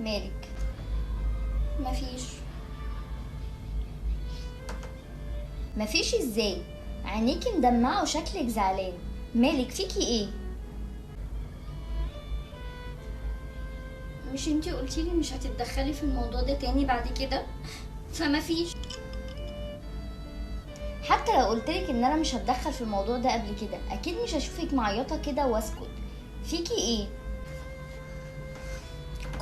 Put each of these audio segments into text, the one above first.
مالك؟ مفيش ازاي؟ عينيكي مدمعه وشكلك زعلان، مالك فيكي ايه؟ مش انتي قلتيلي مش هتتدخلي في الموضوع ده تاني بعد كده؟ فمفيش. حتى لو قلتلك ان انا مش هتدخل في الموضوع ده قبل كده اكيد مش هشوفك معيطه كده واسكت. فيكي ايه؟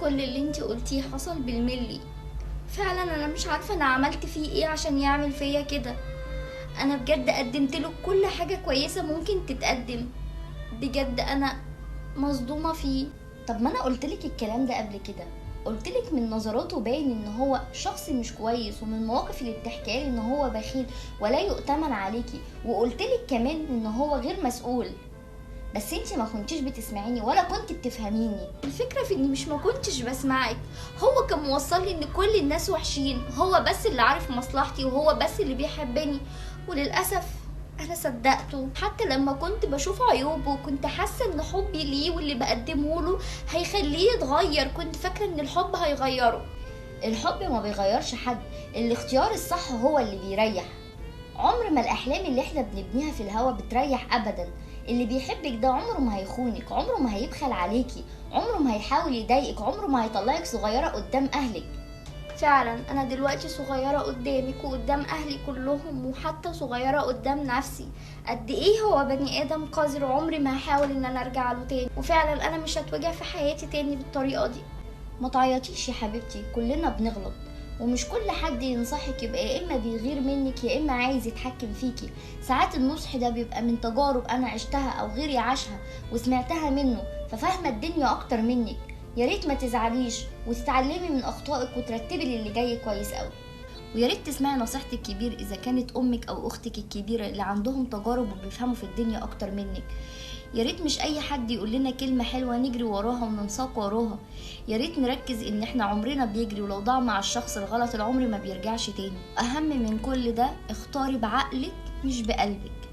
كل اللي انتي قلتيه حصل بالملي. فعلا انا مش عارفه انا عملت فيه ايه عشان يعمل فيا كده. انا بجد قدمت له كل حاجه كويسه ممكن تتقدم. بجد انا مصدومه فيه. طب ما انا قلتلك الكلام ده قبل كده، قلتلك من نظراته باين ان هو شخص مش كويس، ومن المواقف اللي بتحكيها لي ان هو بخيل ولا يؤتمن عليكي، وقلتلك كمان ان هو غير مسؤول، بس انتي ما كنتيش بتسمعيني ولا كنت بتفهميني. الفكره في اني مش ما كنتش بسمعك. هو كان موصل لي ان كل الناس وحشين، هو بس اللي عارف مصلحتي وهو بس اللي بيحبني، وللاسف انا صدقته. حتى لما كنت بشوف عيوبه وكنت حاسه ان حبي ليه واللي بقدمه له هيخليه يتغير، كنت فاكره ان الحب هيغيره. الحب ما بيغيرش حد، الاختيار الصح هو اللي بيريح. عمر ما الاحلام اللي احنا بنبنيها في الهوا بتريح ابدا. اللي بيحبك ده عمره ما هيخونك، عمره ما هيبخل عليكي، عمره ما هيحاول يضايقك، عمره ما هيطلعك صغيرة قدام اهلك. فعلا انا دلوقتي صغيره قدامك وقدام اهلي كلهم، وحتى صغيره قدام نفسي. قد ايه هو بني ادم قذر، عمري ما هحاول ان انا ارجع له تاني، وفعلا انا مش هتوجع في حياتي تاني بالطريقه دي. ما تعيطيش يا حبيبتي، كلنا بنغلط، ومش كل حد ينصحك يبقى يا اما بيغير منك يا اما عايز يتحكم فيكي. ساعات النصح ده بيبقى من تجارب انا عشتها او غيري عاشها وسمعتها منه، ففاهمه الدنيا اكتر منك. يا ريت ما تزعليش وتتعلمي من اخطائك وترتبي للي جاي كويس قوي. ويا ريت تسمعي نصيحة الكبير اذا كانت امك او اختك الكبيرة اللي عندهم تجارب وبيفهموا في الدنيا اكتر منك. يا ريت مش اي حد يقول لنا كلمة حلوة نجري وراها وننساق وراها. يا ريت نركز ان احنا عمرنا بيجري، ولو ضاع مع الشخص الغلط العمر ما بيرجعش تاني. اهم من كل ده اختاري بعقلك مش بقلبك.